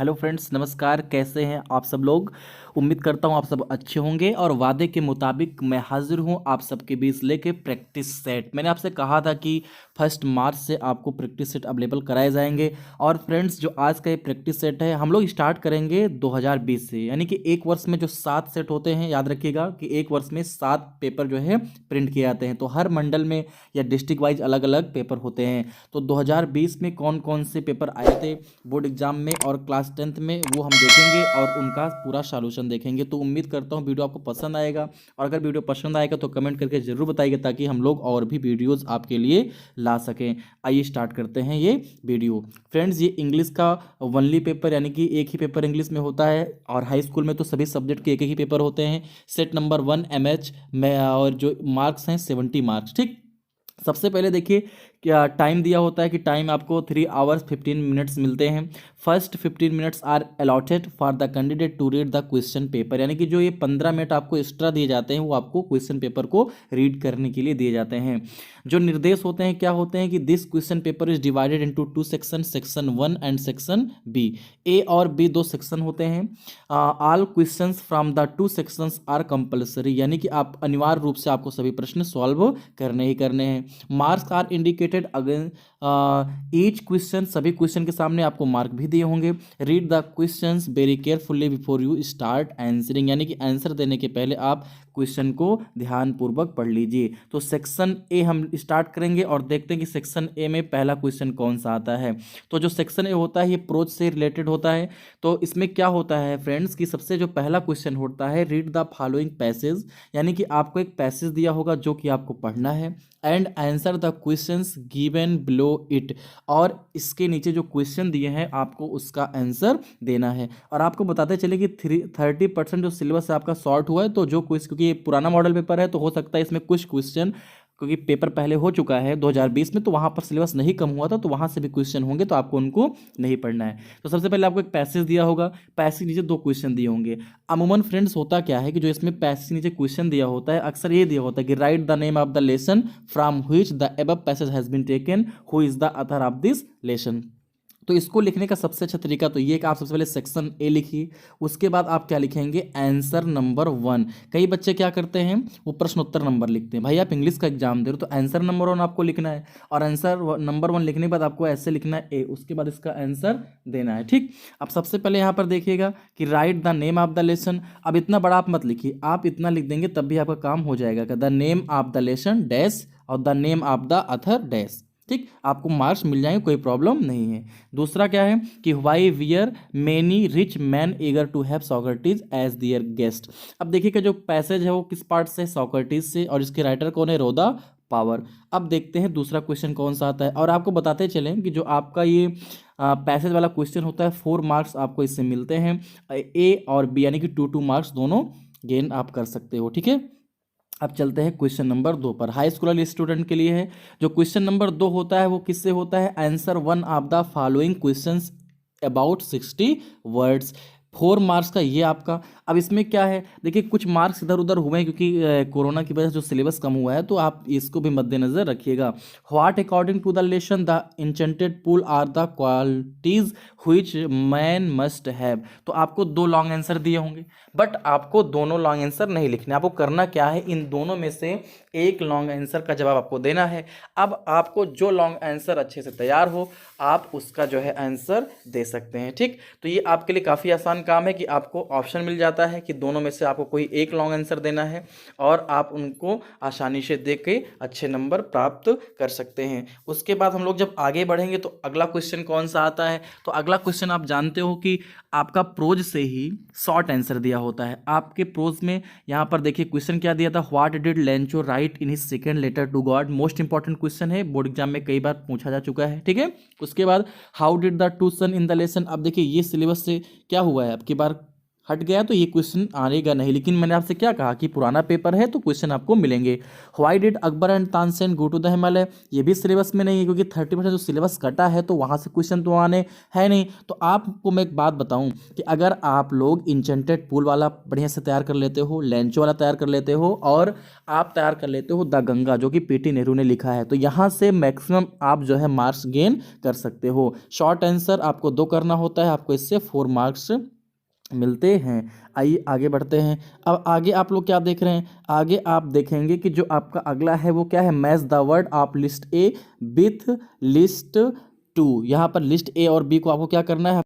Hello friends, नमस्कार। कैसे हैं आप सब लोग। उम्मीद करता हूं आप सब अच्छे होंगे और वादे के मुताबिक मैं हाजिर हूं आप सबके बीच लेके प्रैक्टिस सेट। मैंने आपसे कहा था कि 1 मार्च से आपको प्रैक्टिस सेट अवेलेबल कराए जाएंगे। और फ्रेंड्स, जो आज का ये प्रैक्टिस सेट है हम लोग स्टार्ट करेंगे 2020 से, यानी कि एक वर्ष में जो 7 सेट होते हैं, याद रखिएगा कि एक वर्ष में 7 पेपर जो है प्रिंट किए जाते हैं। तो हर मंडल में या डिस्ट्रिक्ट वाइज अलग अलग पेपर होते हैं। तो 2020 में कौन कौन से पेपर आए थे बोर्ड एग्जाम में और क्लास 10th में, वो हम देखेंगे और उनका पूरा सॉल्यूशन देखेंगे। तो उम्मीद करता हूँ वीडियो आपको पसंद आएगा, और अगर वीडियो पसंद आएगा तो कमेंट करके जरूर बताइएगा ताकि हम लोग और भी वीडियोस आपके लिए ला सकें। आइए स्टार्ट करते हैं ये वीडियो। फ्रेंड्स, ये इंग्लिश का वनली पेपर, यानी कि एक ही पेपर इंग्लिश में होता है, और हाई स्कूल में तो सभी सब्जेक्ट के एक ही पेपर होते हैं। सेट नंबर 1 MH में, और जो मार्क्स हैं 70 मार्क्स। ठीक, सबसे पहले देखिए क्या टाइम दिया होता है कि टाइम आपको 3 hours 15 minutes मिलते हैं। First 15 minutes are allotted for the candidate to read the question paper, यानी कि जो ये 15 मिनट आपको एक्स्ट्रा दिए जाते हैं वो आपको क्वेश्चन पेपर को रीड करने के लिए दिए जाते हैं। जो निर्देश होते हैं क्या होते हैं कि this question paper is divided into 2 section, section 1 and section B. A और बी 2 सेक्शन होते हैं। All questions from the 2 sections are compulsory, यानी कि आप अनिवार्य रूप से आपको सभी प्रश्न सॉल्व करने ही करने हैं। Marks are indicated again each question, सभी क्वेश्चन के सामने आपको मार्क भी दिए होंगे। Read the questions very carefully before you start answering, यानी कि आंसर देने के पहले आप क्वेश्चन को ध्यानपूर्वक पढ़ लीजिए। तो सेक्शन ए हम स्टार्ट करेंगे और देखते हैं कि सेक्शन ए में पहला क्वेश्चन कौन सा आता है। तो जो सेक्शन ए होता है ये प्रोज से रिलेटेड होता है। तो इसमें क्या होता है फ्रेंड्स कि सबसे जो पहला क्वेश्चन होता है, रीड द फॉलोइंग पैसेज, यानी कि आपको एक पैसेज दिया होगा जो कि आपको पढ़ना है, and answer the questions given below it, और इसके नीचे जो क्वेश्चन दिए हैं आपको उसका आंसर देना है। और आपको बताते चले कि 30% जो सिलेबस है आपका शॉर्ट हुआ है। तो जो क्वेश्चन, क्योंकि ये पुराना मॉडल पेपर है तो हो सकता है इसमें कुछ क्वेश्चन, क्योंकि पेपर पहले हो चुका है 2020 में, तो वहाँ पर सिलेबस नहीं कम हुआ था, तो वहाँ से भी क्वेश्चन होंगे तो आपको उनको नहीं पढ़ना है। तो सबसे पहले आपको एक पैसेज दिया होगा, पैसेज नीचे 2 क्वेश्चन दिए होंगे। अमूमन फ्रेंड्स होता क्या है कि जो इसमें पैसेज नीचे क्वेश्चन दिया होता है अक्सर ये दिया होता है कि write the name of the lesson from which the above passage has been taken, who is the author of this lesson. तो इसको लिखने का सबसे अच्छा तरीका तो ये कि आप सबसे पहले सेक्शन ए लिखिए, उसके बाद आप क्या लिखेंगे, आंसर नंबर 1। कई बच्चे क्या करते हैं, वो प्रश्नोत्तर नंबर लिखते हैं। भाई आप इंग्लिश का एग्जाम दे रहे हो तो आंसर नंबर 1 आपको लिखना है, और आंसर नंबर 1 लिखने के बाद आपको ऐसे लिखना है ए, उसके बाद इसका आंसर देना है। ठीक, अब सबसे पहले यहाँ पर देखिएगा कि write the name of the lesson. अब इतना बड़ा आप मत लिखिए, आप इतना लिख देंगे तब भी आपका काम हो जाएगा कि the name of the lesson dash और the name of the author dash. ठीक, आपको मार्क्स मिल जाएंगे, कोई प्रॉब्लम नहीं है। दूसरा क्या है कि why were many rich man eager to have Socrates as their guest. अब देखिएगा जो पैसेज है वो किस पार्ट से, सोक्रेटिस से, और इसके राइटर कौन है, रोदा पावर। अब देखते हैं दूसरा क्वेश्चन कौन सा आता है, और आपको बताते चलें कि जो आपका ये पैसेज वाला क्वेश्चन होता है 4 मार्क्स आपको इससे मिलते हैं। ए और बी यानी कि 2 मार्क्स दोनों गेन आप कर सकते हो। ठीक है, अब चलते हैं क्वेश्चन नंबर 2 पर। हाई स्कूल वाले स्टूडेंट के लिए है। जो क्वेश्चन नंबर 2 होता है वो किससे होता है, answer 1 of the following questions about 60 words. 4 marks का ये आपका। अब इसमें क्या है, देखिए कुछ मार्क्स इधर उधर हुए हैं क्योंकि कोरोना की वजह से जो सिलेबस कम हुआ है, तो आप इसको भी मद्देनजर रखिएगा। What according to the lesson the enchanted pool are the qualities which man must have. तो आपको 2 लॉन्ग आंसर दिए होंगे, बट आपको दोनों लॉन्ग आंसर नहीं लिखने। आपको करना क्या है, इन दोनों में से एक लॉन्ग आंसर का जवाब आपको देना है। अब आपको जो लॉन्ग आंसर अच्छे से तैयार हो आप उसका जो है आंसर दे सकते हैं। ठीक, तो ये आपके लिए काफ़ी आसान काम है कि आपको ऑप्शन मिल जाता है कि दोनों में से आपको कोई एक लॉन्ग आंसर देना है, और आप उनको आसानी से दे के अच्छे नंबर प्राप्त कर सकते हैं। उसके बाद हम लोग जब आगे बढ़ेंगे तो अगला क्वेश्चन कौन सा आता है, तो अगला क्वेश्चन आप जानते हो कि आपका प्रोज से ही शॉर्ट आंसर दिया होता है। आपके प्रोज में यहाँ पर देखिए क्वेश्चन क्या दिया था, what did Lencho write in his second letter to God. Most important question है, बोर्ड एग्जाम में कई बार पूछा जा चुका है। ठीक है, उसके बाद how did the two son in the lesson. अब देखिए ये सिलेबस से क्या हुआ है, अब की बार हट गया तो ये क्वेश्चन आएगा नहीं। लेकिन मैंने आपसे क्या कहा कि पुराना पेपर है तो क्वेश्चन आपको मिलेंगे। Why did Akbar and Tansen go to the Himalaya, ये भी सिलेबस में नहीं है, क्योंकि 30% जो सिलेबस कटा है तो वहाँ से क्वेश्चन तो आने है नहीं। तो आपको मैं एक बात बताऊं कि अगर आप लोग इंचेंटेड पूल वाला बढ़िया से तैयार कर लेते हो, लेंचो वाला तैयार कर लेते हो, और आप तैयार कर लेते हो द गंगा जो कि पीटी नेहरू ने लिखा है, तो यहाँ से मैक्सिमम आप जो है मार्क्स गेन कर सकते हो। शॉर्ट आंसर आपको 2 करना होता है, आपको इससे 4 मार्क्स मिलते हैं। आइए आगे बढ़ते हैं। अब आगे आप लोग क्या देख रहे हैं, आगे आप देखेंगे कि जो आपका अगला है वो क्या है, match the word of list A with list two. यहाँ पर लिस्ट ए और बी को आपको क्या करना है।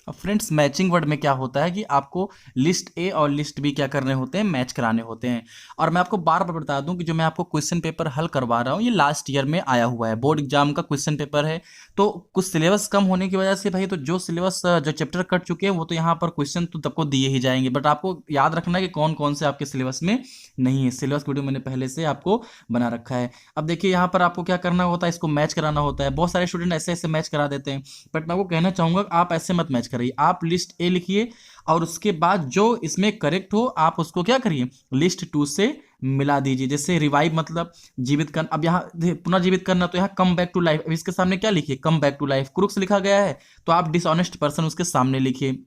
अब फ्रेंड्स मैचिंग वर्ड में क्या होता है कि आपको लिस्ट ए और लिस्ट बी क्या करने होते हैं, मैच कराने होते हैं। और मैं आपको बार बार बता दूं कि जो मैं आपको क्वेश्चन पेपर हल करवा रहा हूं ये लास्ट ईयर में आया हुआ है, बोर्ड एग्जाम का क्वेश्चन पेपर है। तो कुछ सिलेबस कम होने की वजह से भाई, तो जो सिलेबस जो चैप्टर कट चुके हैं वो तो यहाँ पर क्वेश्चन तो सबको दिए ही जाएंगे, बट आपको याद रखना है कि कौन कौन से आपके सिलेबस में नहीं है। सिलेबस वीडियो मैंने पहले से आपको बना रखा है। अब देखिए यहाँ पर आपको क्या करना होता है, इसको मैच कराना होता है। बहुत सारे स्टूडेंट ऐसे ऐसे मैच करा देते हैं, बट मैं आपको कहना चाहूंगा आप ऐसे मत मैच करिए। आप लिस्ट ए लिखिए और उसके बाद जो इसमें करेक्ट हो आप उसको क्या करिए, लिस्ट टू से मिला दीजिए। जैसे रिवाइव मतलब जीवित करना, अब यहाँ पुनर्जीवित करना, तो यहाँ कम बैक टू लाइफ, अब इसके सामने क्या लिखिए, come back to life. Crooks लिखा गया है तो आप डिसऑनेस्ट पर्सन उसके सामने लिखिए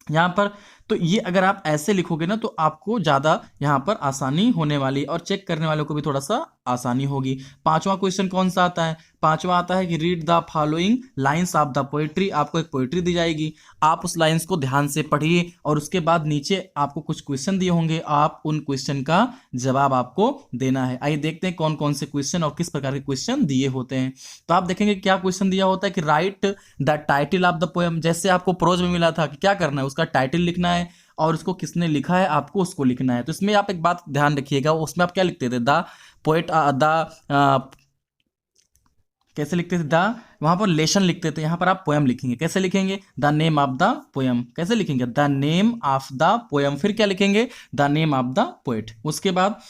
यहाँ पर। तो ये अगर आप ऐसे लिखोगे ना तो आपको ज़्यादा यहाँ पर आसानी होने वाली, और चेक करने वालों को भी थोड़ा सा आसानी होगी। पांचवा क्वेश्चन कौन सा आता है, पांचवा आता है कि read the following lines of the poetry. आपको एक पोएट्री दी जाएगी, आप उस लाइंस को ध्यान से पढ़िए और उसके बाद नीचे आपको कुछ क्वेश्चन दिए होंगे, आप उन क्वेश्चन का जवाब आपको देना है। आइए देखते हैं कौन कौन से क्वेश्चन और किस प्रकार के क्वेश्चन दिए होते हैं। तो आप देखेंगे क्या क्वेश्चन दिया होता है कि write the title of the poem. जैसे आपको प्रोज में मिला था कि क्या करना है, उसका टाइटल लिखना है और उसको किसने लिखा है आपको उसको लिखना है। तो इसमें आप एक बात ध्यान रखिएगा, उसमें आप क्या लिखते थे, द पोएट कैसे लिखते थे, द वहां पर लेशन लिखते थे, यहां पर आप पोएम लिखेंगे। कैसे लिखेंगे, the name of the poem. कैसे लिखेंगे, the name of the poem. फिर क्या लिखेंगे, the name of the poet. उसके बाद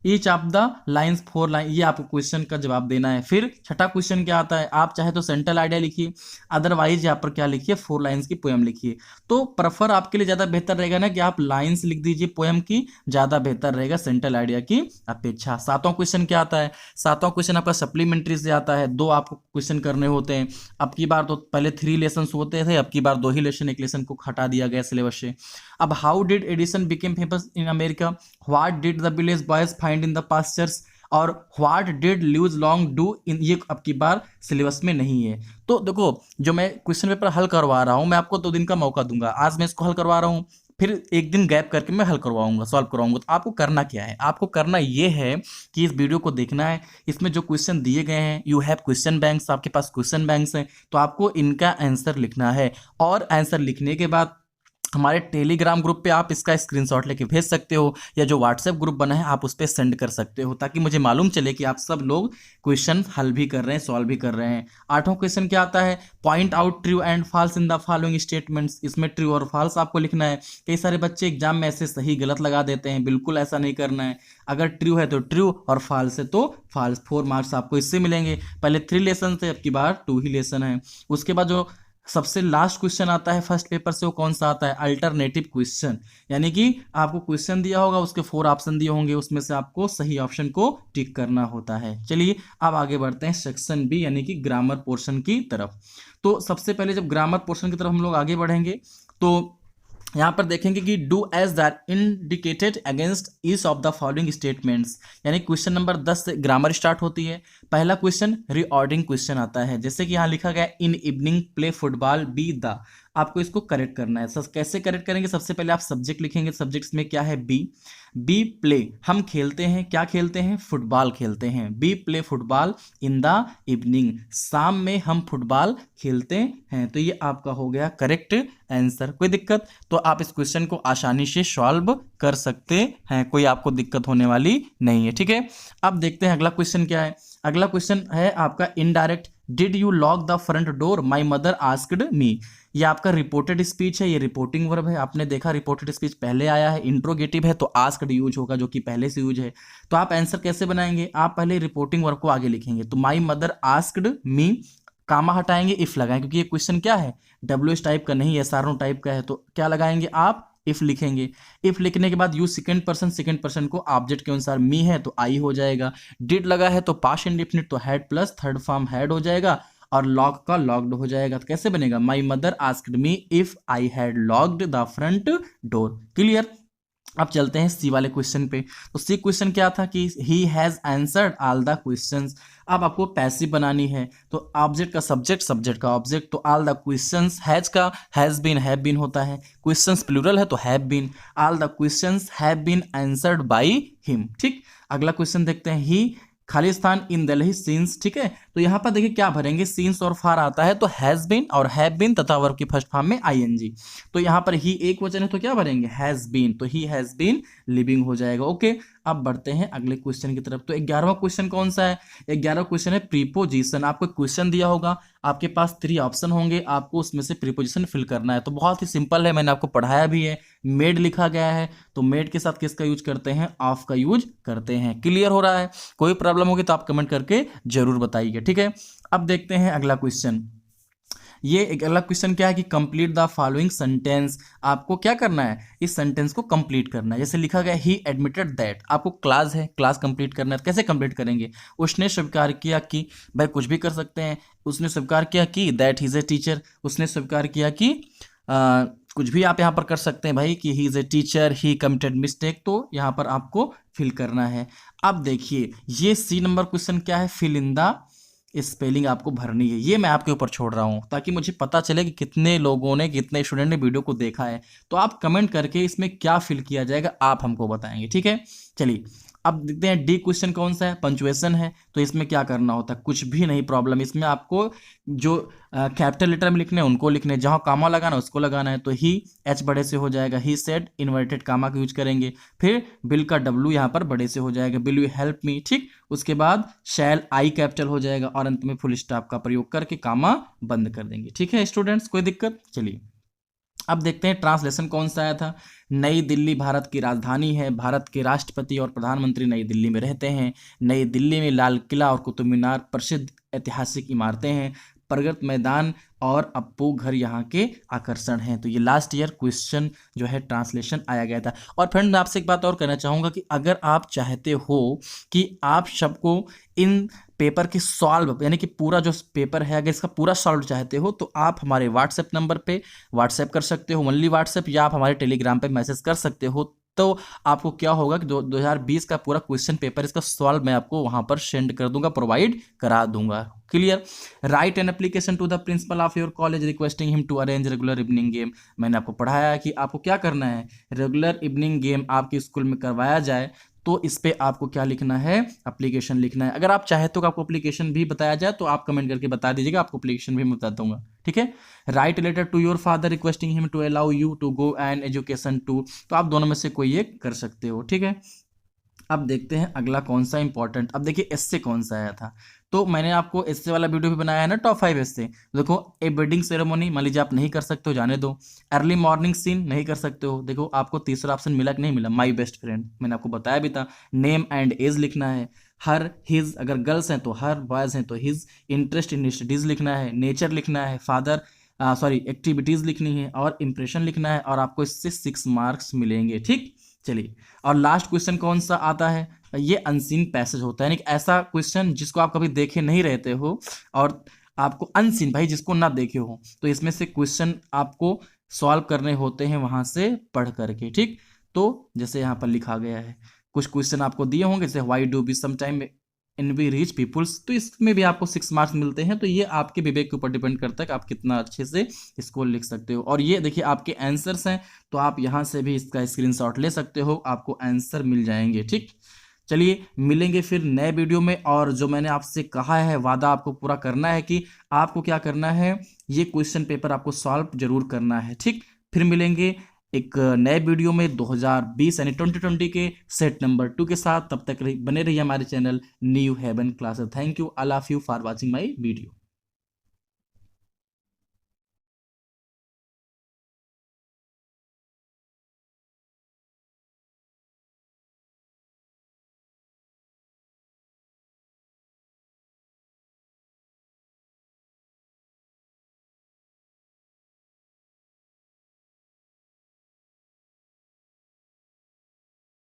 each of the lines 4 line, ये आपको क्वेश्चन का जवाब देना है। फिर छठा क्वेश्चन क्या आता है, आप चाहे तो सेंट्रल आइडिया लिखिए, अदरवाइज यहाँ पर क्या लिखिए, 4 लाइन्स की पोएम लिखिए। तो प्रेफर आपके लिए ज़्यादा बेहतर रहेगा ना कि आप लाइन्स लिख दीजिए पोएम की, ज़्यादा बेहतर रहेगा सेंट्रल आइडिया की अपेक्षा। सातवां क्वेश्चन क्या आता है, सातवां क्वेश्चन आपका सप्लीमेंट्री से आता है। 2 आपको क्वेश्चन करने होते हैं। अब की बार तो पहले 3 लेसन होते थे, अब की बार 2 ही लेसन, एक लेसन को हटा दिया गया सिलेबस से। अब how did Edison became famous in America, what did the village boys find in the pastures, और what did Luz Long do in, ये अब की बार सिलेबस में नहीं है। तो देखो जो मैं क्वेश्चन पेपर हल करवा रहा हूं, मैं आपको 2 दिन का मौका दूंगा। आज मैं इसको हल करवा रहा हूं, फिर एक दिन गैप करके मैं हल करवाऊंगा, सॉल्व करवाऊंगा। तो आपको करना क्या है, आपको करना ये है कि इस वीडियो को देखना है, इसमें जो क्वेश्चन दिए गए हैं, यू हैव क्वेश्चन बैंक्स, आपके पास क्वेश्चन बैंक्स हैं, तो आपको इनका आंसर लिखना है। और आंसर लिखने के बाद हमारे टेलीग्राम ग्रुप पे आप इसका स्क्रीनशॉट लेके भेज सकते हो, या जो व्हाट्सएप ग्रुप बना है आप उस पर सेंड कर सकते हो, ताकि मुझे मालूम चले कि आप सब लोग क्वेश्चन हल भी कर रहे हैं, सॉल्व भी कर रहे हैं। आठवां क्वेश्चन क्या आता है, point out true and falls in the following statements. इसमें ट्रू और फॉल्स आपको लिखना है। कई सारे बच्चे एग्जाम में ऐसे सही गलत लगा देते हैं, बिल्कुल ऐसा नहीं करना है। अगर ट्रू है तो ट्रू और फॉल्स है तो फॉल्स। 4 मार्क्स आपको इससे मिलेंगे। पहले 3 लेसन थे, अब की बार 2 ही लेसन है। उसके बाद जो सबसे लास्ट क्वेश्चन आता है फर्स्ट पेपर से, वो कौन सा आता है, अल्टरनेटिव क्वेश्चन। यानी कि आपको क्वेश्चन दिया होगा, उसके 4 ऑप्शन दिए होंगे, उसमें से आपको सही ऑप्शन को टिक करना होता है। चलिए अब आगे बढ़ते हैं सेक्शन बी यानी कि ग्रामर पोर्शन की तरफ। तो सबसे पहले जब ग्रामर पोर्शन की तरफ हम लोग आगे बढ़ेंगे तो यहाँ पर देखेंगे कि do as that indicated against each of the following statements. यानी क्वेश्चन नंबर 10 से ग्रामर स्टार्ट होती है। पहला क्वेश्चन रिऑर्डिंग क्वेश्चन आता है, जैसे कि यहाँ लिखा गया in evening play football be the, आपको इसको करेक्ट करना है। कैसे करेक्ट करेंगे, सबसे पहले आप सब्जेक्ट लिखेंगे, सब्जेक्ट्स में क्या है, बी। बी प्ले, हम खेलते हैं, क्या खेलते हैं, फुटबॉल खेलते हैं। We play football in the evening, शाम में हम फुटबॉल खेलते हैं। तो ये आपका हो गया करेक्ट आंसर। कोई दिक्कत, तो आप इस क्वेश्चन को आसानी से सॉल्व कर सकते हैं, कोई आपको दिक्कत होने वाली नहीं है। ठीक है, अब देखते हैं अगला क्वेश्चन क्या है। अगला क्वेश्चन है आपका indirect, did you lock the front door, my mother asked me. ये आपका रिपोर्टेड स्पीच है, ये रिपोर्टिंग वर्ब है। आपने देखा रिपोर्टेड स्पीच पहले आया है, इंट्रोगेटिव है तो आस्क्ड यूज होगा जो कि पहले से यूज है। तो आप आंसर कैसे बनाएंगे, आप पहले रिपोर्टिंग वर्ब को आगे लिखेंगे। तो माई मदर आस्क्ड मी, कामा हटाएंगे, इफ लगाएंगे, क्योंकि ये क्वेश्चन क्या है, डब्ल्यू टाइप का नहीं है, एसआरनो टाइप का है, तो क्या लगाएंगे आप, इफ लिखेंगे। इफ लिखने के बाद यूज सेकंड पर्सन को ऑब्जेक्ट के अनुसार मी है तो आई हो जाएगा, डिड लगा है तो पास्ट इंडेफिनिट तो had plus third form had हो जाएगा, और लॉक का लॉक्ड हो जाएगा। तो कैसे बनेगा, my mother asked me if I had locked the front door. Clear. अब चलते हैं सी वाले क्वेश्चन पे। तो सी क्वेश्चन क्या था कि he has answered all the questions. अब आपको पैसिव बनानी है, तो ऑब्जेक्ट का सब्जेक्ट, सब्जेक्ट का ऑब्जेक्ट, तो ऑल द क्वेश्चंस, हैज का हैव बीन होता है, क्वेश्चंस प्लूरल है तो have been, all the questions have been answered by him. ठीक, अगला क्वेश्चन देखते हैं, ही खाली स्थान इन दिल्ली सीन्स। ठीक है, तो यहां पर देखिए क्या भरेंगे, सीन्स और फार आता है तो हैज बीन और हैव बीन तथा वर्ब की फर्स्ट फॉर्म में आईएनजी। तो यहां पर ही एक वचन है तो क्या भरेंगे, हैज बीन, तो ही हैज बीन लिविंग हो जाएगा। ओके, अब बढ़ते हैं अगले क्वेश्चन की तरफ। तो 11वां क्वेश्चन कौन सा है, 11वां क्वेश्चन है प्रीपोजिशन। आपको क्वेश्चन दिया होगा, आपके पास 3 ऑप्शन होंगे, आपको उसमें से प्रीपोजिशन फिल करना है। तो बहुत ही सिंपल है, मैंने आपको पढ़ाया भी है, मेड लिखा गया है, तो मेड के साथ किसका यूज करते हैं, ऑफ का यूज करते हैं। क्लियर हो रहा है, कोई प्रॉब्लम होगी तो आप कमेंट करके जरूर बताइए। ठीक है, अब देखते हैं अगला क्वेश्चन। ये एक अगला क्वेश्चन क्या है कि कंप्लीट द फॉलोइंग सेंटेंस। आपको क्या करना है, इस सेंटेंस को कंप्लीट करना है। जैसे लिखा गया ही एडमिटेड दैट, आपको क्लास है, क्लास कंप्लीट करना है। कैसे कंप्लीट करेंगे, उसने स्वीकार किया कि, भाई कुछ भी कर सकते हैं, उसने स्वीकार किया कि that he is a teacher, उसने स्वीकार किया कि कुछ भी आप यहाँ पर कर सकते हैं भाई, कि he is a teacher, he committed mistake, तो यहाँ पर आपको फिल करना है। अब देखिए ये सी नंबर क्वेश्चन क्या है, फिल इन द स्पेलिंग आपको भरनी है। ये मैं आपके ऊपर छोड़ रहा हूँ ताकि मुझे पता चले कि कितने लोगों ने, कितने स्टूडेंट ने वीडियो को देखा है। तो आप कमेंट करके इसमें क्या फिल किया जाएगा आप हमको बताएंगे। ठीक है, चलिए अब देखते हैं डी क्वेश्चन कौन सा है, पंचुएशन है। तो इसमें क्या करना होता है, कुछ भी नहीं प्रॉब्लम, इसमें आपको जो कैपिटल लेटर में लिखने हैं उनको लिखने, जहां कामा लगाना उसको लगाना है। तो ही एच बड़े से हो जाएगा, ही सेड इन्वर्टेड कामा का यूज करेंगे, फिर बिल का डब्ल्यू यहाँ पर बड़े से हो जाएगा, बिल यू हेल्प मी। ठीक, उसके बाद शैल आई कैपिटल हो जाएगा, और अंत में फुल स्टॉप का प्रयोग करके कामा बंद कर देंगे। ठीक है स्टूडेंट्स, कोई दिक्कत। चलिए अब देखते हैं ट्रांसलेशन कौन सा आया था। नई दिल्ली भारत की राजधानी है, भारत के राष्ट्रपति और प्रधानमंत्री नई दिल्ली में रहते हैं। नई दिल्ली में लाल किला और कुतुब मीनार प्रसिद्ध ऐतिहासिक इमारतें हैं। प्रगति मैदान और अप्पू घर यहाँ के आकर्षण हैं। तो ये लास्ट ईयर क्वेश्चन जो है ट्रांसलेशन आया गया था। और फ्रेंड मैं आपसे एक बात और कहना चाहूँगा कि अगर आप चाहते हो कि आप सबको इन पेपर के सॉल्व, यानी कि पूरा जो पेपर है अगर इसका पूरा सॉल्व चाहते हो, तो आप हमारे व्हाट्सएप नंबर पे व्हाट्सएप कर सकते हो, ओनली व्हाट्सएप, या आप हमारे टेलीग्राम पे मैसेज कर सकते हो। तो आपको क्या होगा कि 2020 का पूरा क्वेश्चन पेपर इसका सॉल्व मैं आपको वहां पर सेंड कर दूंगा, प्रोवाइड करा दूंगा। Clear. Write an application to the principal of your college requesting him to arrange regular evening game. मैंने आपको पढ़ाया है कि आपको क्या करना है, रेगुलर इवनिंग गेम आपके स्कूल में करवाया जाए, तो इस पे आपको क्या लिखना है, एप्लीकेशन लिखना है। अगर आप चाहे तो आपको एप्लीकेशन भी बताया जाए तो आप कमेंट करके बता दीजिएगा, आपको एप्लीकेशन भी मैं बता दूंगा। ठीक है। Write letter to your father requesting him to allow you to go an education to, तो आप दोनों में से कोई एक कर सकते हो। ठीक है। अब देखते हैं अगला कौन सा इंपॉर्टेंट। अब देखिए एस्से कौन सा आया था, तो मैंने आपको एस्से वाला वीडियो भी बनाया है ना, टॉप 5 एस्से। देखो, ए वेडिंग सेरेमनी, मान लीजिए आप नहीं कर सकते हो, जाने दो। अर्ली मॉर्निंग सीन नहीं कर सकते हो, देखो आपको तीसरा ऑप्शन मिला कि नहीं मिला, माई बेस्ट फ्रेंड, मैंने आपको बताया भी था। नेम एंड एज लिखना है, हर हिज, अगर गर्ल्स हैं तो हर, बॉयज हैं तो हिज, इंटरेस्ट इन स्टडीज लिखना है, नेचर लिखना है, फादर एक्टिविटीज लिखनी है, और इंप्रेशन लिखना है, और आपको इससे 6 मार्क्स मिलेंगे। ठीक, चलिए। और लास्ट क्वेश्चन कौन सा आता है, ये अनसीन पैसेज होता है, यानी कि ऐसा क्वेश्चन जिसको आप कभी देखे नहीं रहते हो, और आपको अनसीन, भाई जिसको ना देखे हो, तो इसमें से क्वेश्चन आपको सॉल्व करने होते हैं वहां से पढ़ करके। ठीक, तो जैसे यहाँ पर लिखा गया है, कुछ क्वेश्चन आपको दिए होंगे, जैसे why do we sometime envy rich peoples, तो इसमें भी आपको 6 मार्क्स मिलते हैं। तो ये आपके विवेक के ऊपर डिपेंड करता है कि आप कितना अच्छे से इसको लिख सकते हो। और ये देखिए आपके आंसर्स हैं, तो आप यहाँ से भी इसका स्क्रीनशॉट ले सकते हो, आपको आंसर मिल जाएंगे। ठीक, चलिए मिलेंगे फिर नए वीडियो में। और जो मैंने आपसे कहा है, वादा आपको पूरा करना है कि आपको क्या करना है, ये क्वेश्चन पेपर आपको सॉल्व जरूर करना है। ठीक, फिर मिलेंगे एक नए वीडियो में 2020 यानी 2020 के सेट नंबर 2 के साथ। तब तक बने रहिए हमारे channel New Haven classes. Thank you, all of you for watching my video.